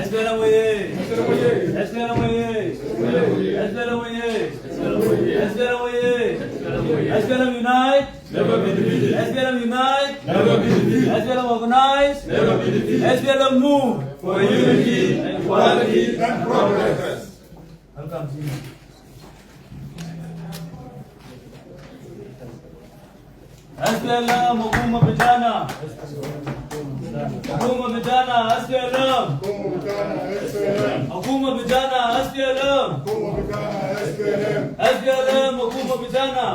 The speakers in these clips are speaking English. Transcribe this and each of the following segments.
SPLM way! SPLM way! SPLM way! SPLM way! SPLM unite! Never be defeated! SPLM unite! Never be defeated! SPLM organize! Never be defeated! SPLM move for unity, equality, and progress! Welcome. SPLM hukuma vijana. Hukuma vijana SPLM. Hukuma vijana SPLM. SPLM hukuma vijana.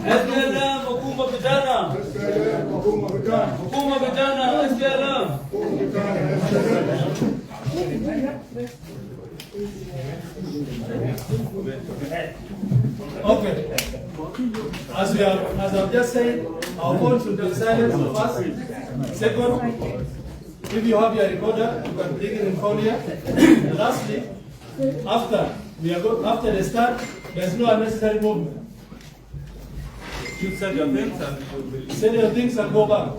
SPLM hukuma vijana. Hukuma vijana SPLM. Okay. As I've just said, our phone should be silent first. Second, if you have your recorder, you can bring it in phone here. And lastly, after the start, there's no unnecessary movement. You said your things and Say your things and go back.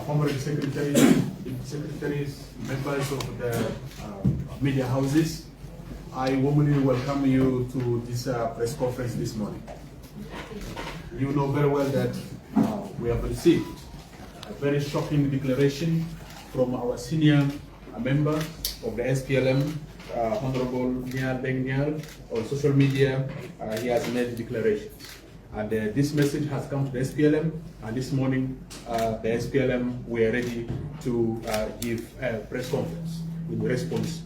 Honorable secretaries, members of the media houses, I warmly welcome you to this press conference this morning. You know very well that we have received a very shocking declaration from our senior member of the SPLM, Honorable Nhial Deng Nhial. On social media, he has made declarations. And this message has come to the SPLM, and this morning the SPLM were ready to give a press conference in response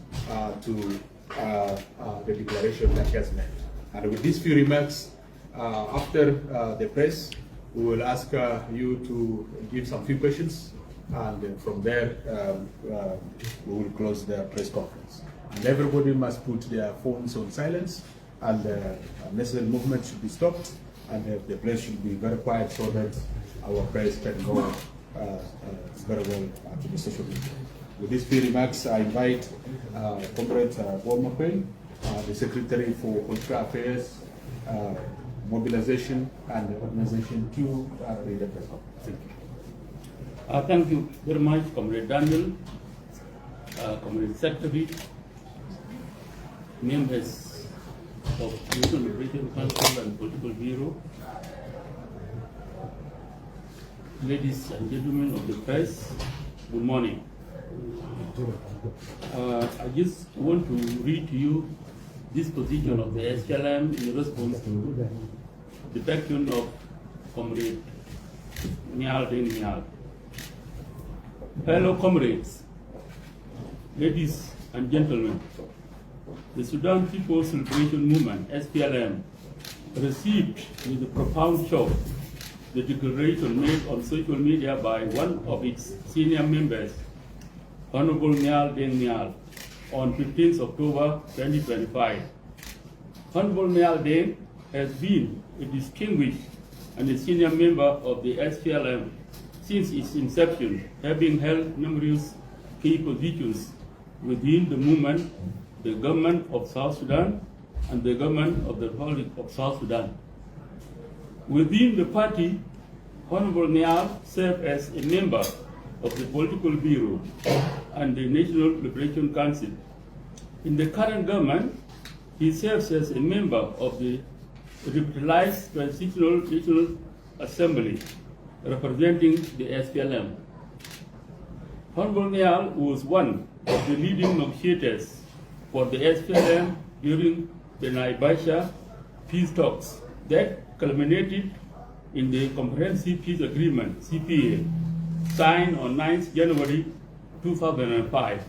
to the declaration that he has made. And with these few remarks, after the press, we will ask you to give some few questions, and from there we will close the press conference. And everybody must put their phones on silence, and unnecessary movement should be stopped, and the place should be very quiet so that our press can go very well to the social media. With these few remarks, I invite Comrade Gov't, the Secretary for Political Affairs, Mobilization and Organization, to read the press conference. Thank you. Thank you very much, Comrade Daniel, Comrade Secretary, members of the National Liberation Council and Political Bureau, ladies and gentlemen of the press, good morning. I just want to read to you this position of the SPLM in response to the defection of Comrade Nhial Deng Nhial. Fellow comrades, ladies and gentlemen, the Sudan People's Salvation Movement, SPLM, received with a profound shock the declaration made on social media by one of its senior members, Honorable Nhial Deng Nhial, on 15th October 2025. Honorable Nhial Deng has been a distinguished and a senior member of the SPLM since its inception, having held numerous key positions within the movement, the government of South Sudan, and the government of the Republic of South Sudan. Within the party, Honorable Nhial served as a member of the Political Bureau and the National Liberation Council. In the current government, he serves as a member of the revitalized Transitional National Assembly, representing the SPLM. Honorable Nhial was one of the leading negotiators for the SPLM during the Naivasha peace talks that culminated in the Comprehensive Peace Agreement, CPA, signed on 9th January 2005.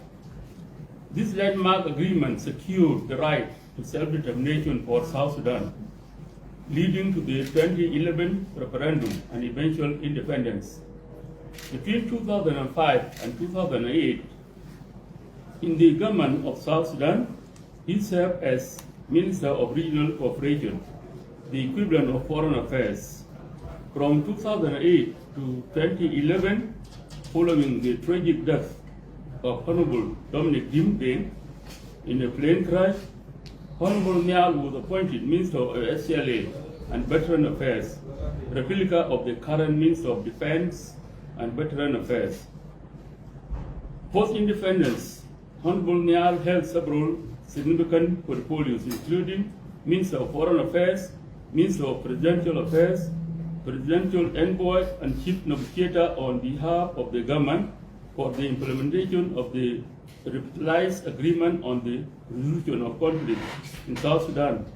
This landmark agreement secured the right to self-determination for South Sudan, leading to the 2011 referendum and eventual independence. Between 2005 and 2008, in the government of South Sudan, he served as Minister of Regional Cooperation, the equivalent of Foreign Affairs. From 2008 to 2011, following the tragic death of Honorable K-DEenk in a plane crash, Honorable Nhial was appointed Minister of SPLM and Veteran Affairs, replica of the current Minister of Defense and Veteran Affairs. Post-independence, Honorable Nhial held several significant portfolios, including Minister of Foreign Affairs, Minister of Presidential Affairs, Presidential Envoy, and Chief Negotiator on behalf of the government for the implementation of the revitalized agreement on the resolution of conflict in South Sudan,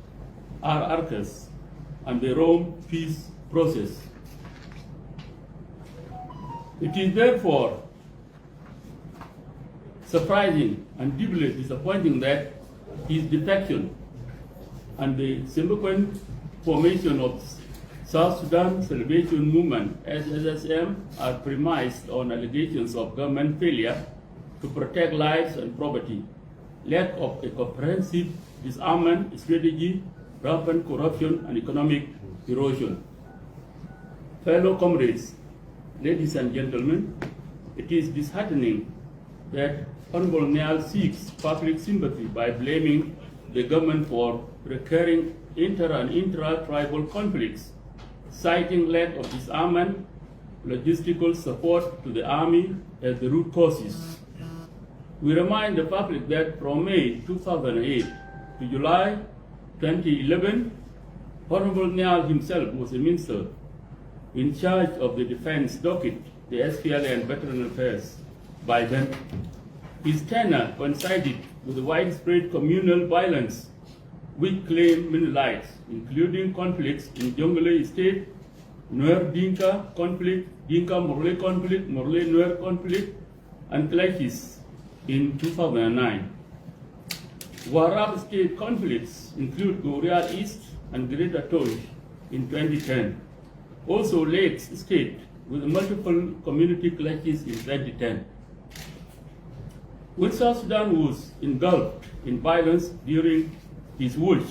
RRCS, and the Rome peace process. It is therefore surprising and deeply disappointing that his defection and the subsequent formation of South Sudan Salvation Movement, SSSM, are premised on allegations of government failure to protect lives and property, lack of a comprehensive disarmament strategy, rampant corruption, and economic erosion. Fellow comrades, ladies and gentlemen, it is disheartening that Honorable Nhial seeks public sympathy by blaming the government for recurring inter- and intra-tribal conflicts, citing lack of disarmament, logistical support to the army as the root causes. We remind the public that from May 2008 to July 2011, Honorable Nhial himself was a minister in charge of the defense docket, the SPLM and Veteran Affairs. By then, his tenure coincided with the widespread communal violence which claimed many lives, including conflicts in Jonglei State, Nuer Dinka conflict, Dinka Morle conflict, Morle Nuer conflict, and clashes in 2009. Warab State conflicts include Gorial East and Greater Tosh in 2010. Also Lakes State with multiple community clashes in 2010. When South Sudan was engulfed in violence during his watch,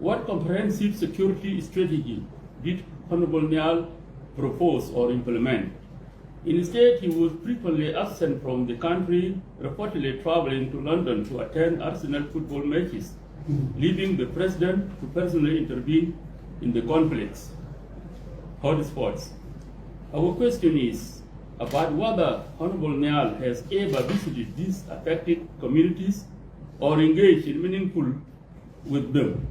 what comprehensive security strategy did Honorable Nhial propose or implement? Instead, he was frequently absent from the country, reportedly traveling to London to attend Arsenal football matches, leaving the president to personally intervene in the conflicts. Hotspots. Our question is about whether Honorable Nhial has ever visited these affected communities or engaged in meaningful with them.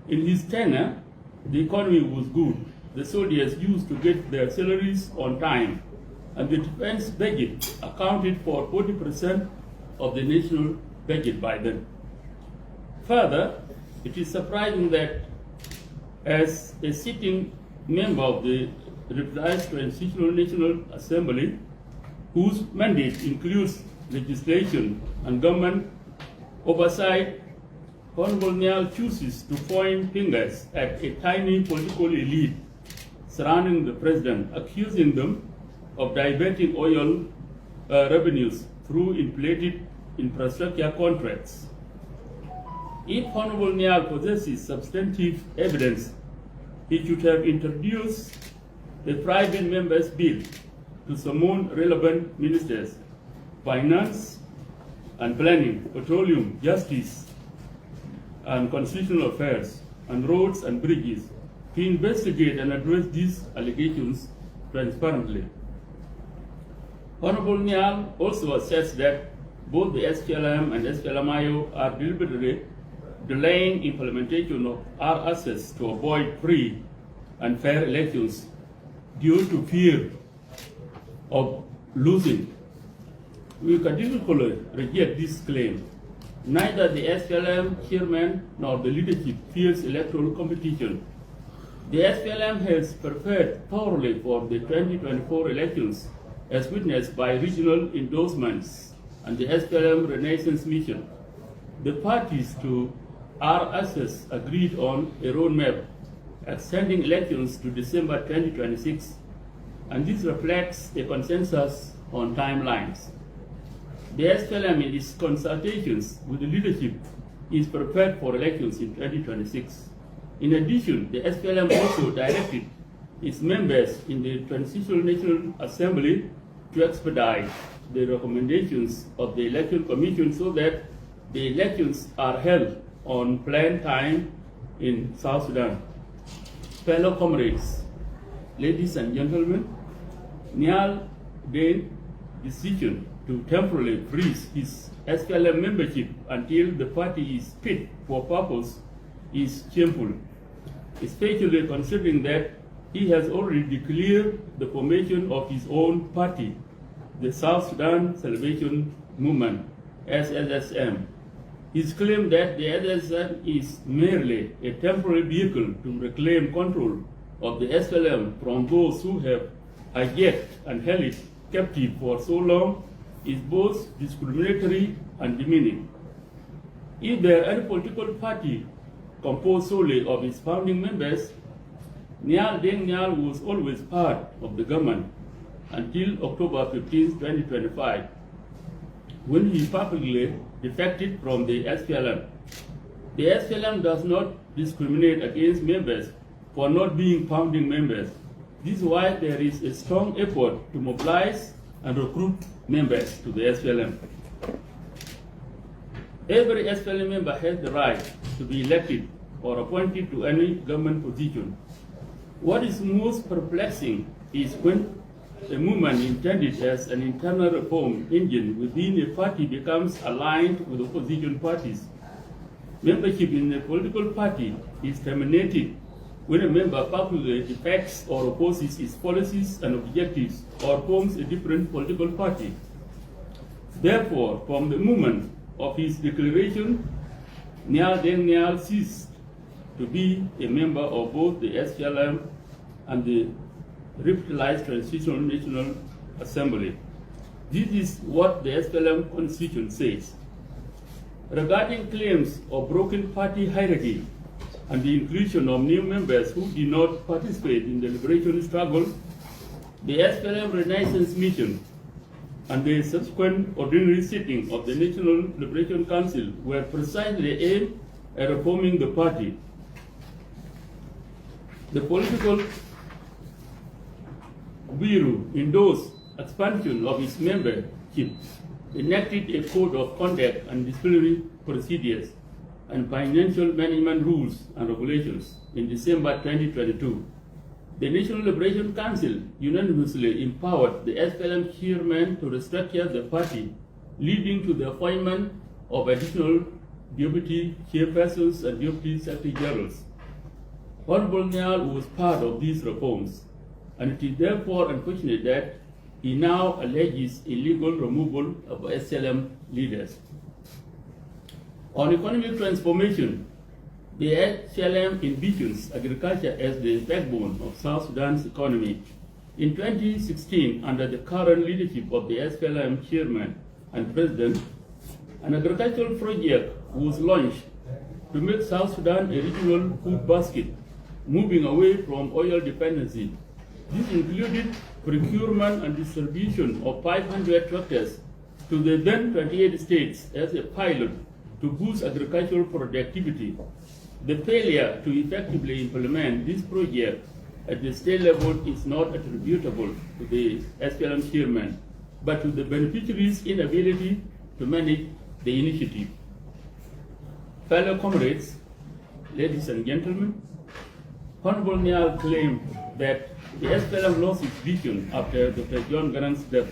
In his tenure, the economy was good. The soldiers used to get their salaries on time, and the defense budget accounted for 40% of the national budget by then. Further, it is surprising that as a sitting member of the revitalized Transitional National Assembly, whose mandate includes legislation and government oversight, Honorable Nhial chooses to point fingers at a tiny political elite surrounding the president, accusing them of diverting oil revenues through inflated infrastructure contracts. If Honorable Nhial possesses substantive evidence, he should have introduced a private member's bill to summon relevant ministers, finance and planning, petroleum, justice, and constitutional affairs, and roads and bridges to investigate and address these allegations transparently. Honorable Nhial also asserts that both the SPLM and SPLMIO are deliberately delaying implementation of RSS to avoid free and fair elections due to fear of losing. We categorically reject this claim. Neither the SPLM chairman nor the leadership fears electoral competition. The SPLM has prepared thoroughly for the 2024 elections, as witnessed by regional endorsements and the SPLM Renaissance Mission. The parties to RSS agreed on a roadmap extending elections to December 2026 and this reflects a consensus on timelines. The SPLM in its consultations with the leadership is prepared for elections in 2026. In addition, the SPLM also directed its members in the Transitional National Assembly to expedite the recommendations of the Election Commission so that the elections are held on planned time in South Sudan. Fellow comrades, ladies and gentlemen, Nhial Deng's decision to temporarily freeze his SPLM membership until the party is fit for purpose is shameful, especially considering that he has already declared the formation of his own party, the South Sudan Salvation Movement, SSSM. His claim that the SSSM is merely a temporary vehicle to reclaim control of the SPLM from those who have hijacked and held it captive for so long is both discriminatory and demeaning. If there any political party composed solely of its founding members, Nhial Deng Nhial was always part of the government until October 15, 2025, when he publicly defected from the SPLM. The SPLM does not discriminate against members for not being founding members. This is why there is a strong effort to mobilize and recruit members to the SPLM. Every SPLM member has the right to be elected or appointed to any government position. What is most perplexing is when a movement intended as an internal reform engine within a party becomes aligned with opposition parties. Membership in a political party is terminated when a member publicly defects or opposes its policies and objectives or forms a different political party. Therefore, from the moment of his declaration, Nhial Deng Nhial ceased to be a member of both the SPLM and the revitalized Transitional National Assembly. This is what the SPLM Constitution says. Regarding claims of broken party hierarchy and the inclusion of new members who did not participate in the liberation struggle, the SPLM Renaissance Mission and the subsequent ordinary sitting of the National Liberation Council were precisely aimed at reforming the party. The political bureau endorsed expansion of its membership, enacted a code of conduct and disciplinary procedures, and financial management rules and regulations in December 2022. The National Liberation Council unanimously empowered the SPLM chairman to restructure the party, leading to the appointment of additional deputy chairpersons and deputy secretary generals. Honorable Nhial was part of these reforms, and it is therefore unfortunate that he now alleges illegal removal of SLM leaders. On economic transformation, the SPLM envisions agriculture as the backbone of South Sudan's economy. In 2016, under the current leadership of the SPLM chairman and president, an agricultural project was launched to make South Sudan a regional food basket, moving away from oil dependency. This included procurement and distribution of 500 tractors to the then 28 states as a pilot to boost agricultural productivity. The failure to effectively implement this project at the state level is not attributable to the SPLM chairman, but to the beneficiaries' inability to manage the initiative. Fellow comrades, ladies and gentlemen, Honorable Nhial claimed that the SPLM lost its vision after Dr. John Garang's death,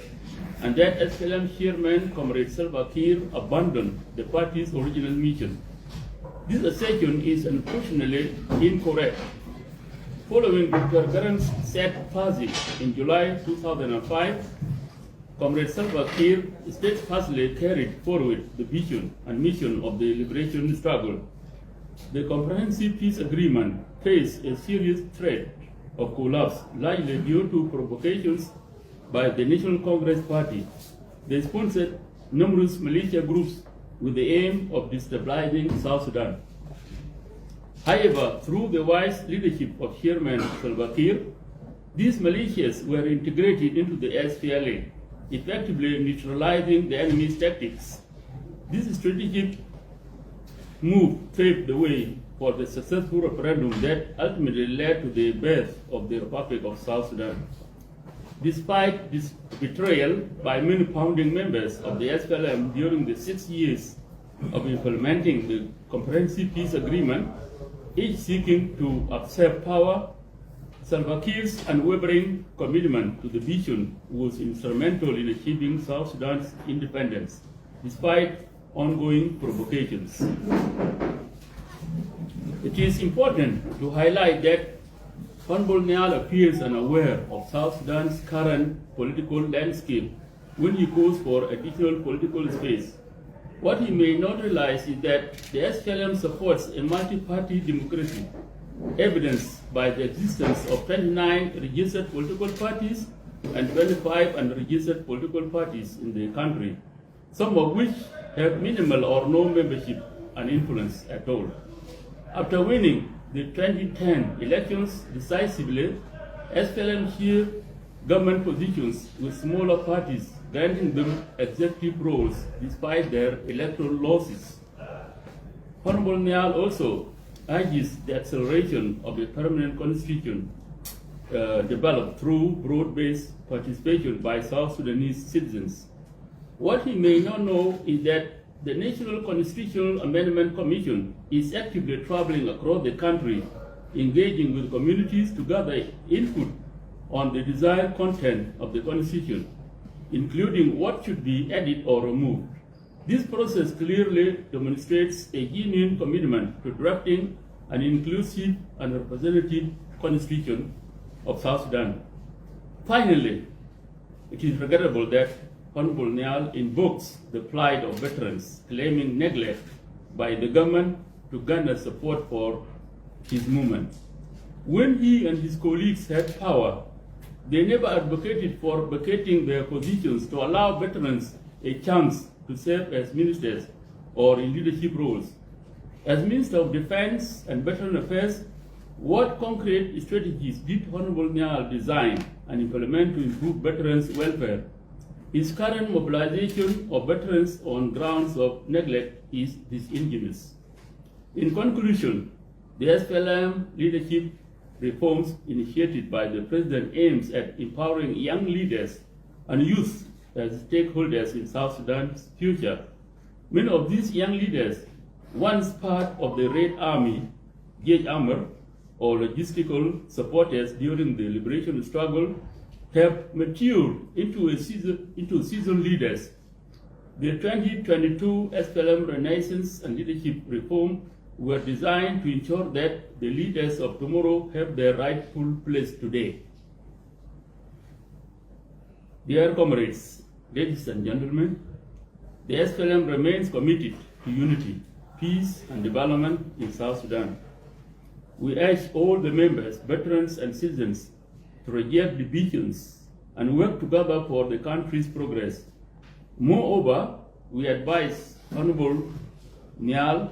and that SPLM chairman, Comrade Salva Kiir, abandoned the party's original mission. This assertion is unfortunately incorrect. Following Dr. Garang's sad passing in July 2005, Comrade Salva Kiir steadfastly carried forward the vision and mission of the liberation struggle. The comprehensive peace agreement faced a serious threat of collapse, largely due to provocations by the National Congress Party. They sponsored numerous militia groups with the aim of destabilizing South Sudan. However, through the wise leadership of Chairman Salva Kiir, These militias were integrated into the SPLA, effectively neutralizing the enemy's tactics. This strategic move paved the way for the successful referendum that ultimately led to the birth of the Republic of South Sudan. Despite this betrayal by many founding members of the SPLM during the 6 years of implementing the comprehensive peace agreement, each seeking to accept power, Salva Kiir's unwavering commitment to the vision was instrumental in achieving South Sudan's independence, despite ongoing provocations. It is important to highlight that Honorable Nhial appears unaware of South Sudan's current political landscape when he calls for additional political space. What he may not realize is that the SPLM supports a multi-party democracy, evidenced by the existence of 29 registered political parties and 25 unregistered political parties in the country, some of which have minimal or no membership and influence at all. After winning the 2010 elections decisively, SPLM shared government positions with smaller parties, granting them executive roles despite their electoral losses. Honorable Nhial also urges the acceleration of a permanent constitution developed through broad-based participation by South Sudanese citizens. What he may not know is that the National Constitutional Amendment Commission is actively traveling across the country, engaging with communities to gather input on the desired content of the Constitution, including what should be added or removed. This process clearly demonstrates a genuine commitment to drafting an inclusive and representative Constitution of South Sudan. Finally, it is regrettable that Honorable Nhial invokes the plight of veterans, claiming neglect by the government to garner support for his movement. When he and his colleagues had power, they never advocated for vacating their positions to allow veterans a chance to serve as ministers or in leadership roles. As Minister of Defense and Veteran Affairs, what concrete strategies did Honorable Nhial design and implement to improve veterans' welfare? His current mobilization of veterans on grounds of neglect is disingenuous. In conclusion, the SPLM leadership reforms initiated by the President aims at empowering young leaders and youth as stakeholders in South Sudan's future. Many of these young leaders, once part of the Red Army, Gauge Armor, or logistical supporters during the liberation struggle, have matured into seasoned leaders. The 2022 SPLM Renaissance and Leadership Reform were designed to ensure that the leaders of tomorrow have their rightful place today. Dear comrades, ladies and gentlemen, the SPLM remains committed to unity, peace, and development in South Sudan. We urge all the members, veterans, and citizens to reject divisions and work together for the country's progress. Moreover, we advise Honorable Nhial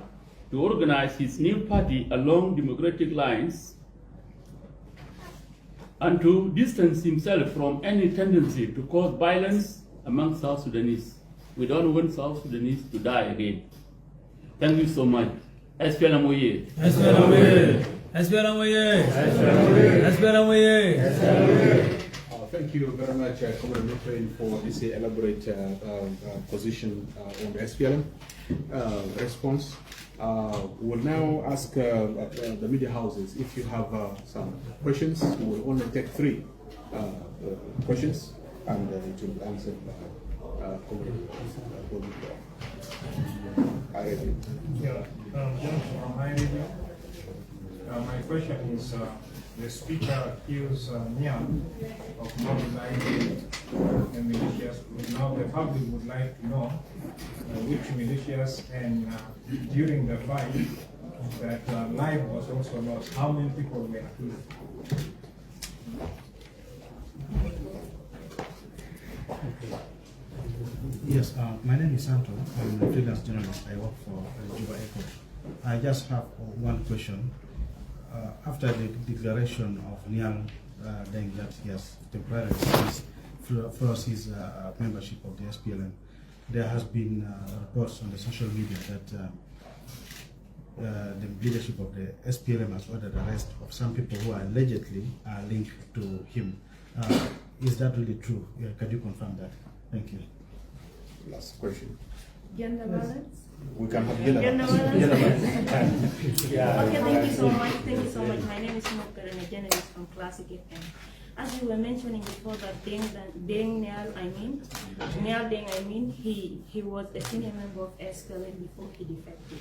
to organize his new party along democratic lines and to distance himself from any tendency to cause violence among South Sudanese. We don't want South Sudanese to die again. Thank you so much. SPLM Oye! SPLM Oye! SPLM Oye! SPLM Oye! Thank you very much, Comrade Ukraine, for this elaborate position on the SPLM response. We'll now ask the media houses if you have some questions. We'll only take 3 questions, and it will be answered by Comrade my question is, the speaker accused Nhial of mobilizing the militias. Now the public would like to know which militias, and during the fight that life was also lost, how many people were killed? Yes, my name is Santo. I'm a freelance journalist. I work for Juba Echo. I just have one question. After the declaration of Nhial Deng that he has temporarily froze his membership of the SPLM. There has been reports on the social media that the leadership of the SPLM has ordered the arrest of some people who are allegedly linked to him. Is that really true? Can you confirm that? Thank you. Last question. Gender balance? We can have Gender balance? Yeah. Okay, thank you so much. Thank you so much. My name is Mokar, a journalist from Classic FM. As you were mentioning before, that Nhial Deng, he was a senior member of SPLM before he defected.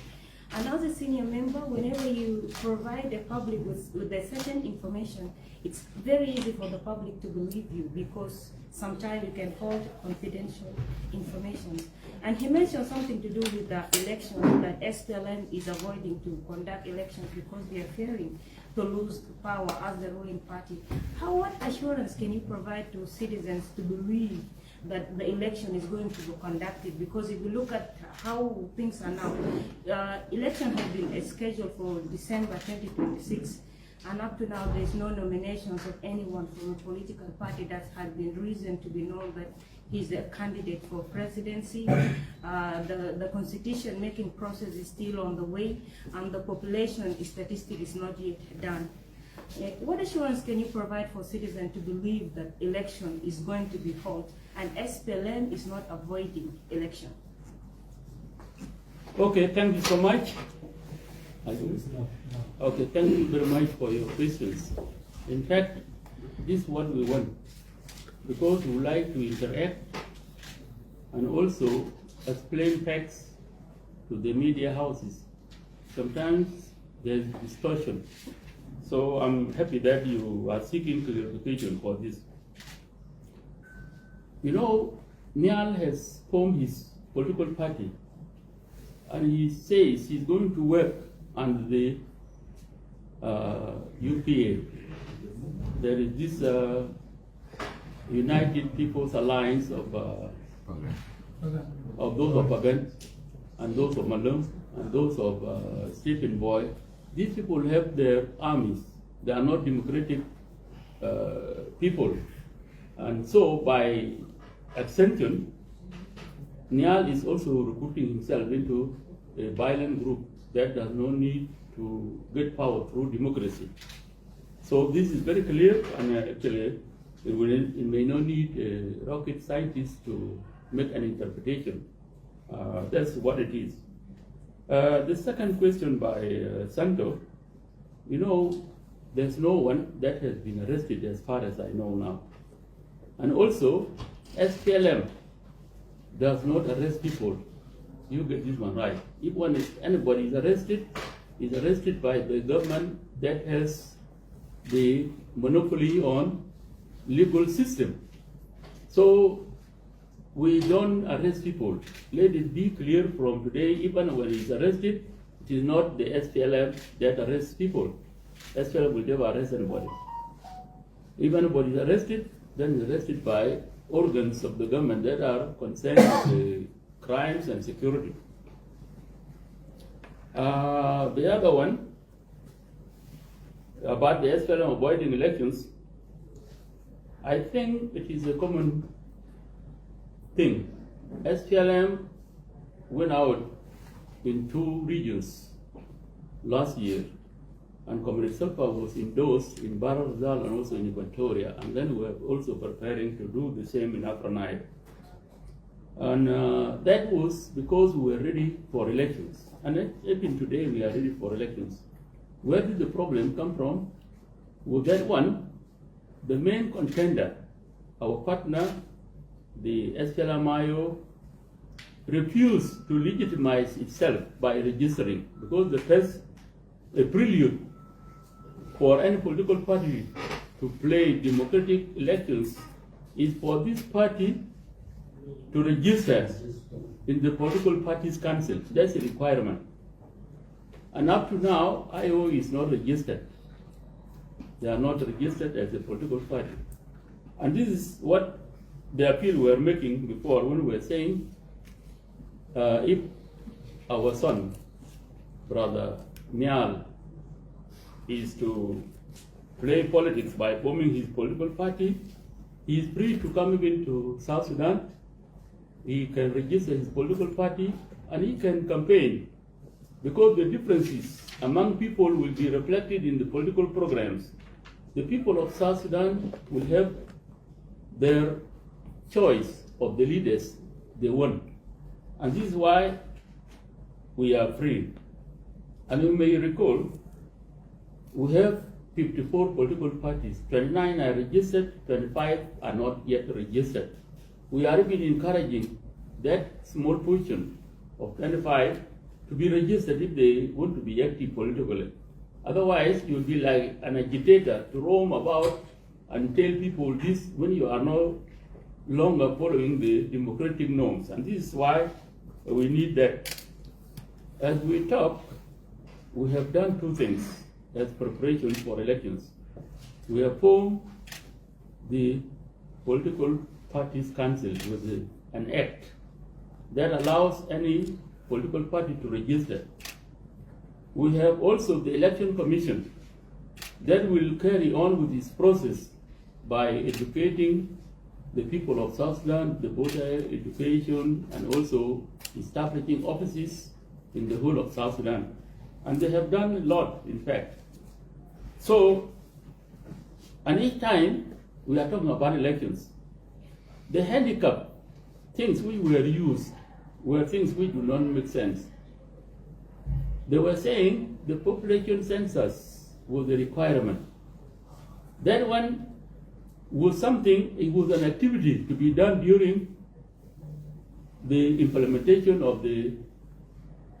And as a senior member, whenever you provide the public with a certain information, it's very easy for the public to believe you, because sometimes you can hold confidential information. And he mentioned something to do with the election, that SPLM is avoiding to conduct elections because they are fearing to lose power as the ruling party. What assurance can you provide to citizens to believe that the election is going to be conducted? Because if you look at how things are now, election has been scheduled for December 2026, and up to now there's no nominations of anyone from a political party that has been reason to be known that he's a candidate for presidency. The constitution making process is still on the way, and the population statistic is not yet done. What assurance can you provide for citizens to believe that election is going to be held and SPLM is not avoiding election? Okay, thank you so much. Okay, thank you very much for your questions. In fact, this is what we want, because we like to interact and also explain facts to the media houses. Sometimes there's distortion. So I'm happy that you are seeking clarification for this. You know, Nhial has formed his political party, and he says he's going to work under the UPA. There is this United People's Alliance of those of Gov't and those of Malum and those of Stephen Boy. These people have their armies. They are not democratic people. And so by extension, Nhial is also recruiting himself into a violent group that does not need to get power through democracy. So this is very clear, and actually it may not need a rocket scientist to make an interpretation. That's what it is. The second question by Santo, you know, there's no one that has been arrested as far as I know now. And also, SPLM does not arrest people. You get this one right. If anybody is arrested by the government that has the monopoly on legal system. So we don't arrest people. Let it be clear from today, even when he's arrested, it is not the SPLM that arrests people. SPLM will never arrest anybody. If anybody is arrested, then he's arrested by organs of the government that are concerned with the crimes and security. The other one, about the SPLM avoiding elections, I think it is a common thing. SPLM went out in 2 regions last year, and Comrade Salva was endorsed in Barazal and also in Equatoria, and then we are also preparing to do the same in Upper Nile. And that was because we were ready for elections. And even today we are ready for elections. Where did the problem come from? With that one, the main contender, our partner, the SPLM-IO, refused to legitimize itself by registering, because the first prelude for any political party to play democratic elections is for this party to register in the political parties council. That's a requirement. And up to now, IO is not registered. They are not registered as a political party. And this is what the appeal we were making before, when we were saying, if our son, brother Nhial, is to play politics by forming his political party, he is free to come even to South Sudan. He can register his political party and he can campaign, because the differences among people will be reflected in the political programs. The people of South Sudan will have their choice of the leaders they want. And this is why we are free. And you may recall, we have 54 political parties. 29 are registered, 25 are not yet registered. We are even encouraging that small portion of 25 to be registered if they want to be active politically. Otherwise, you will be like an agitator to roam about and tell people this when you are no longer following the democratic norms. And this is why we need that. As we talk, we have done two things as preparation for elections. We have formed the Political Parties Council with an act that allows any political party to register. We have also the Election Commission that will carry on with this process by educating the people of South Sudan, the voter education, and also establishing offices in the whole of South Sudan. And they have done a lot, in fact. So, and each time we are talking about elections, the handicap, things which were used, were things which do not make sense. They were saying the population census was a requirement. That one was something, it was an activity to be done during the implementation of the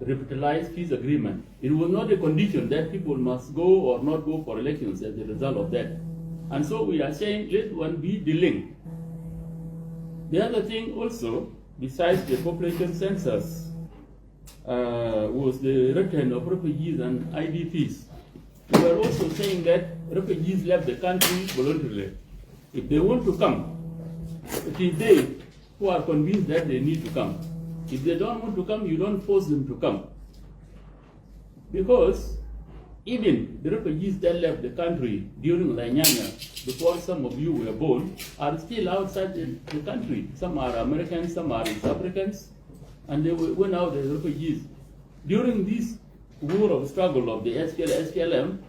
revitalized peace agreement. It was not a condition that people must go or not go for elections as a result of that. And so we are saying let one be the link. The other thing also, besides the population census, was the return of refugees and IDPs. We are also saying that refugees left the country voluntarily. If they want to come, it is they who are convinced that they need to come. If they don't want to come, you don't force them to come. Because even the refugees that left the country during La Niña, before some of you were born, are still outside the country. Some are Americans, some are East Africans, and they went out as refugees. During this war of struggle of the SPLM,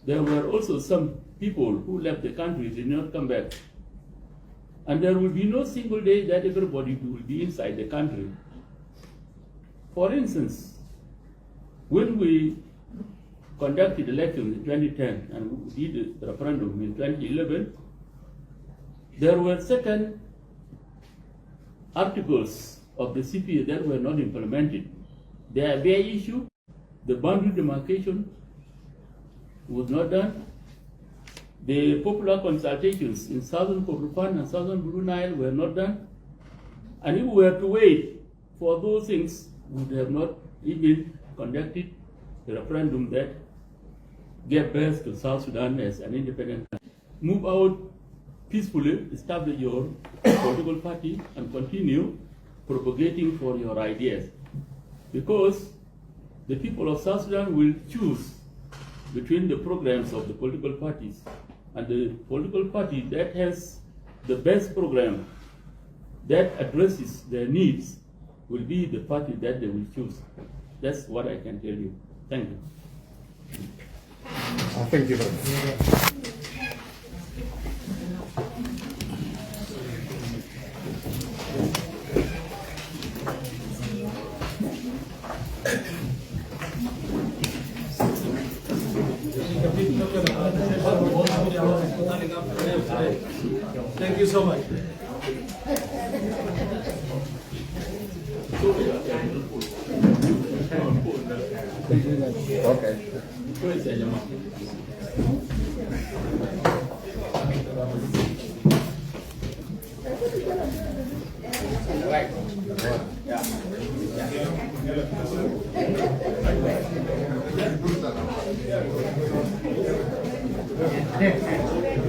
there were also some people who left the country, did not come back. And there will be no single day that everybody will be inside the country. For instance, when we conducted elections in 2010 and we did the referendum in 2011, there were certain articles of the CPA that were not implemented. The IBA issue, the boundary demarcation was not done. The popular consultations in Southern Kordofan and Southern Blue Nile were not done. And if we were to wait for those things, we would have not even conducted the referendum that gave birth to South Sudan as an independent country. Move out peacefully, establish your political party, and continue propagating for your ideas. Because the people of South Sudan will choose between the programs of the political parties, and the political party that has the best program that addresses their needs will be the party that they will choose. That's what I can tell you. Thank you. Thank you very much. Thank you so much. Okay. Yeah.